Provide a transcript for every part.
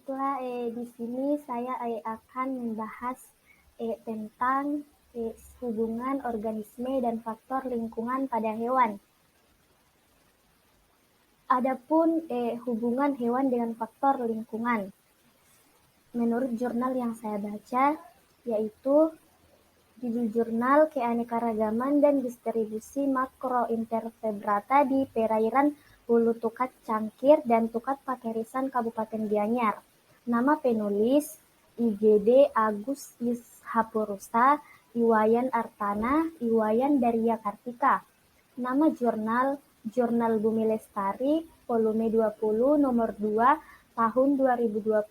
Baiklah, di sini saya akan membahas tentang hubungan organisme dan faktor lingkungan pada hewan. Adapun hubungan hewan dengan faktor lingkungan, menurut jurnal yang saya baca, yaitu judul jurnal Keanekaragaman dan Distribusi Makroinvertebrata di Perairan Hulu Tukat Cangkir dan Tukat Pakerisan Kabupaten Gianyar. Nama penulis IGD Agus Ishapurusa, Iwayan Artana, Iwayan Daria Kartika. Nama jurnal Jurnal Bumi Lestari, volume 20, nomor 2, tahun 2020,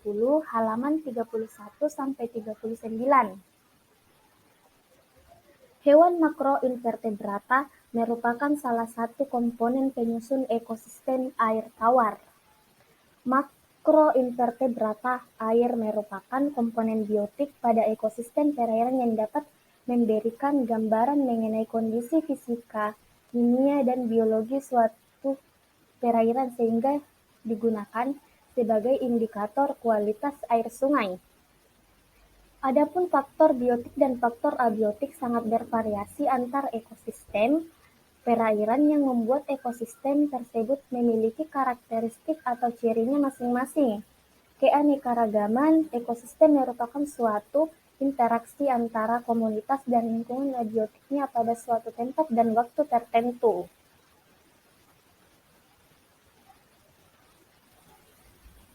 halaman 31-39. Hewan makroinvertebrata merupakan salah satu komponen penyusun ekosistem air tawar. Makroinvertebrata air merupakan komponen biotik pada ekosistem perairan yang dapat memberikan gambaran mengenai kondisi fisika, kimia, dan biologi suatu perairan sehingga digunakan sebagai indikator kualitas air sungai. Adapun faktor biotik dan faktor abiotik sangat bervariasi antar ekosistem perairan yang membuat ekosistem tersebut memiliki karakteristik atau cirinya masing-masing. Keanekaragaman ekosistem merupakan suatu interaksi antara komunitas dan lingkungan abiotiknya pada suatu tempat dan waktu tertentu.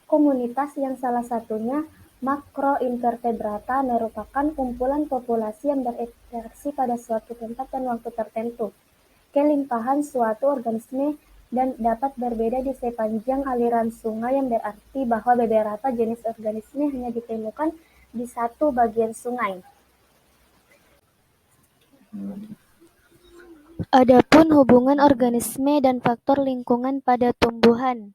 Komunitas yang salah satunya makroinvertebrata merupakan kumpulan populasi yang berinteraksi pada suatu tempat dan waktu tertentu. Kelimpahan suatu organisme dan dapat berbeda di sepanjang aliran sungai yang berarti bahwa beberapa jenis organisme hanya ditemukan di satu bagian sungai. Adapun hubungan organisme dan faktor lingkungan pada tumbuhan.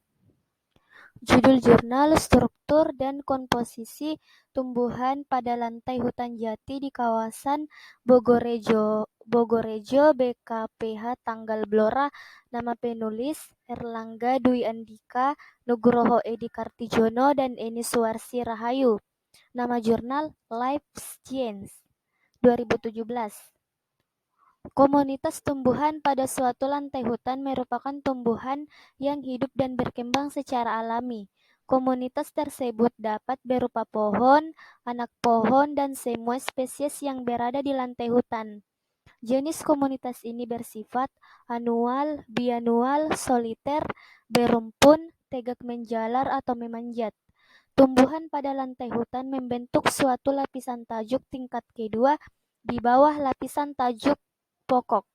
Judul jurnal Struktur dan Komposisi Tumbuhan pada Lantai Hutan Jati di Kawasan Bogorejo BKPH Tanggal Blora. Nama penulis Erlangga Dwi Andika, Nugroho Edi Kartijono, dan Eni Suwarsi Rahayu. Nama jurnal Life Science 2017. Komunitas tumbuhan pada suatu lantai hutan merupakan tumbuhan yang hidup dan berkembang secara alami. Komunitas tersebut dapat berupa pohon, anak pohon, dan semua spesies yang berada di lantai hutan. Jenis komunitas ini bersifat anual, bianual, soliter, berumpun, tegak menjalar, atau memanjat. Tumbuhan pada lantai hutan membentuk suatu lapisan tajuk tingkat kedua di bawah lapisan tajuk pokok.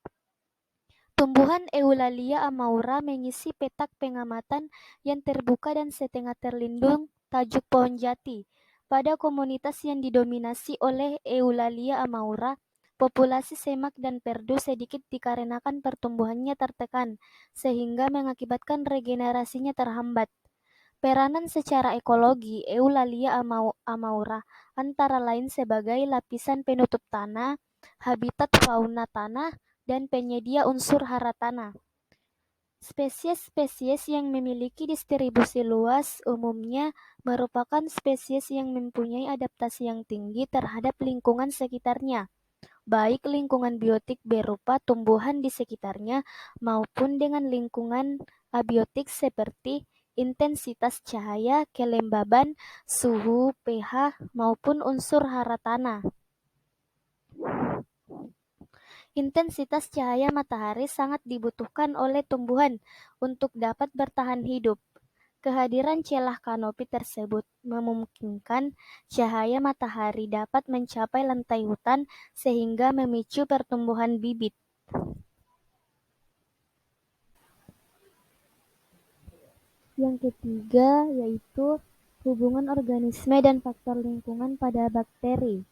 Tumbuhan Eulalia amaura mengisi petak pengamatan yang terbuka dan setengah terlindung tajuk pohon jati. Pada komunitas yang didominasi oleh Eulalia amaura, populasi semak dan perdu sedikit dikarenakan pertumbuhannya tertekan, sehingga mengakibatkan regenerasinya terhambat. Peranan secara ekologi Eulalia amaura antara lain sebagai lapisan penutup tanah, habitat fauna tanah, dan penyedia unsur hara tanah. Spesies-spesies yang memiliki distribusi luas umumnya merupakan spesies yang mempunyai adaptasi yang tinggi terhadap lingkungan sekitarnya, baik lingkungan biotik berupa tumbuhan di sekitarnya maupun dengan lingkungan abiotik seperti intensitas cahaya, kelembaban, suhu, pH, maupun unsur hara tanah. Intensitas cahaya matahari sangat dibutuhkan oleh tumbuhan untuk dapat bertahan hidup. Kehadiran celah kanopi tersebut memungkinkan cahaya matahari dapat mencapai lantai hutan sehingga memicu pertumbuhan bibit. Yang ketiga yaitu hubungan organisme dan faktor lingkungan pada bakteri.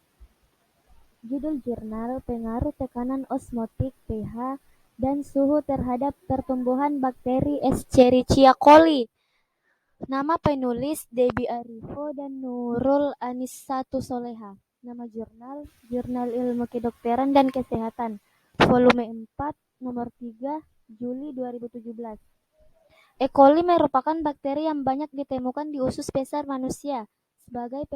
Judul jurnal Pengaruh Tekanan Osmotik, pH, dan Suhu terhadap Pertumbuhan Bakteri Escherichia coli. Nama penulis Debbie Arifo dan Nurul Anissatu Soleha. Nama jurnal Jurnal Ilmu Kedokteran dan Kesehatan, volume 4, nomor 3, Juli 2017. E. coli merupakan bakteri yang banyak ditemukan di usus besar manusia sebagai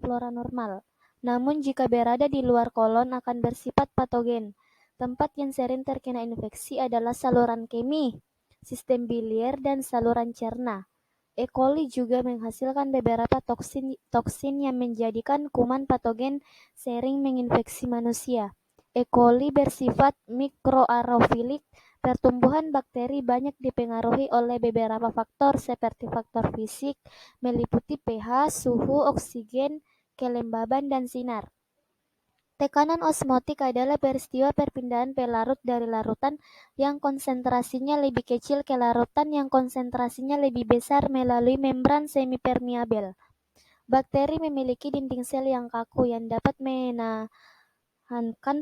flora normal. Namun jika berada di luar kolon akan bersifat patogen. Tempat yang sering terkena infeksi adalah saluran kemih, sistem biliar, dan saluran cerna. E. coli juga menghasilkan beberapa toksin yang menjadikan kuman patogen sering menginfeksi manusia. E. coli bersifat mikroaerofilik. Pertumbuhan bakteri banyak dipengaruhi oleh beberapa faktor seperti faktor fisik, meliputi pH, suhu, oksigen, kelembaban, dan sinar. Tekanan osmotik adalah peristiwa perpindahan pelarut dari larutan yang konsentrasinya lebih kecil ke larutan yang konsentrasinya lebih besar melalui membran semipermeabel. Bakteri memiliki dinding sel yang kaku yang dapat menahankan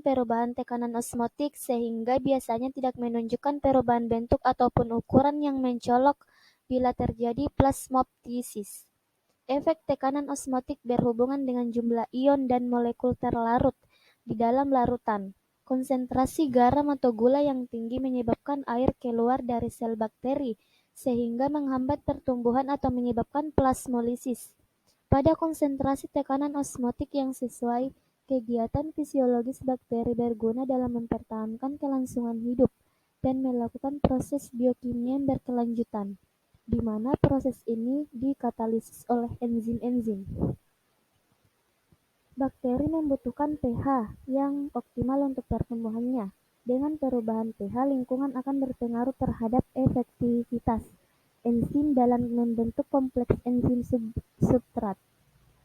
perubahan tekanan osmotik sehingga biasanya tidak menunjukkan perubahan bentuk ataupun ukuran yang mencolok bila terjadi plasmoptosis. Efek tekanan osmotik berhubungan dengan jumlah ion dan molekul terlarut di dalam larutan. Konsentrasi garam atau gula yang tinggi menyebabkan air keluar dari sel bakteri, sehingga menghambat pertumbuhan atau menyebabkan plasmolisis. Pada konsentrasi tekanan osmotik yang sesuai, kegiatan fisiologis bakteri berguna dalam mempertahankan kelangsungan hidup dan melakukan proses biokimia yang berkelanjutan, di mana proses ini dikatalisis oleh enzim-enzim. Bakteri membutuhkan pH yang optimal untuk pertumbuhannya. Dengan perubahan pH, lingkungan akan berpengaruh terhadap efektivitas enzim dalam membentuk kompleks enzim substrat.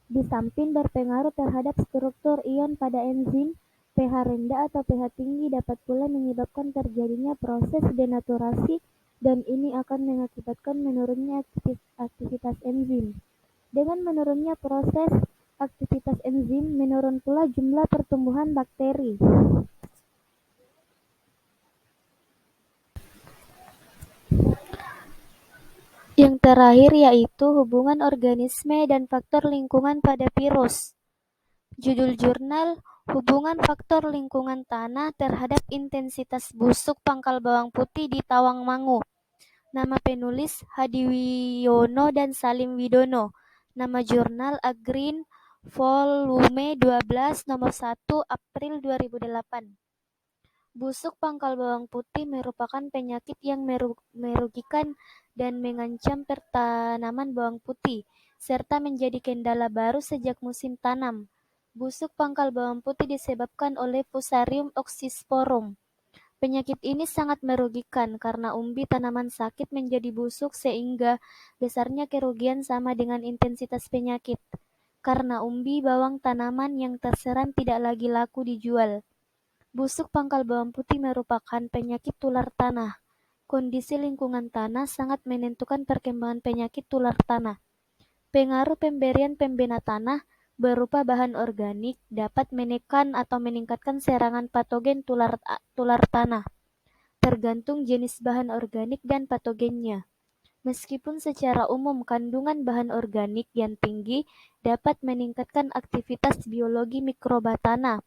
Di samping berpengaruh terhadap struktur ion pada enzim, pH rendah atau pH tinggi dapat pula menyebabkan terjadinya proses denaturasi dan ini akan mengakibatkan menurunnya aktivitas enzim. Dengan menurunnya proses aktivitas enzim, menurun pula jumlah pertumbuhan bakteri. Yang terakhir yaitu hubungan organisme dan faktor lingkungan pada virus. Judul jurnal, Hubungan Faktor Lingkungan Tanah Terhadap Intensitas Busuk Pangkal Bawang Putih di Tawangmangu. Nama penulis Hadiwiono dan Salim Widono. Nama jurnal Agreen Volume 12 nomor 1 April 2008. Busuk pangkal bawang putih merupakan penyakit yang merugikan dan mengancam pertanaman bawang putih, serta menjadi kendala baru sejak musim tanam. Busuk pangkal bawang putih disebabkan oleh Fusarium oxysporum. Penyakit ini sangat merugikan karena umbi tanaman sakit menjadi busuk sehingga besarnya kerugian sama dengan intensitas penyakit. Karena umbi bawang tanaman yang terserang tidak lagi laku dijual. Busuk pangkal bawang putih merupakan penyakit tular tanah. Kondisi lingkungan tanah sangat menentukan perkembangan penyakit tular tanah. Pengaruh pemberian pembina tanah berupa bahan organik dapat menekan atau meningkatkan serangan patogen tular tanah, tergantung jenis bahan organik dan patogennya. Meskipun secara umum kandungan bahan organik yang tinggi dapat meningkatkan aktivitas biologi mikroba tanah,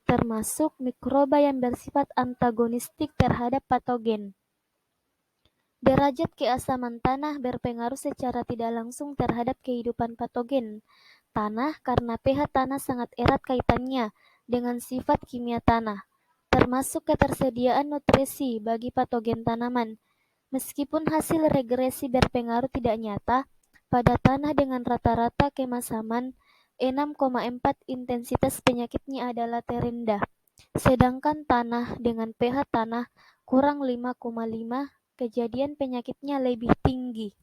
termasuk mikroba yang bersifat antagonistik terhadap patogen. Derajat keasaman tanah berpengaruh secara tidak langsung terhadap kehidupan patogen tanah karena pH tanah sangat erat kaitannya dengan sifat kimia tanah, termasuk ketersediaan nutrisi bagi patogen tanaman. Meskipun hasil regresi berpengaruh tidak nyata, pada tanah dengan rata-rata kemasaman 6,4 intensitas penyakitnya adalah terendah, sedangkan tanah dengan pH tanah kurang 5,5 kejadian penyakitnya lebih tinggi.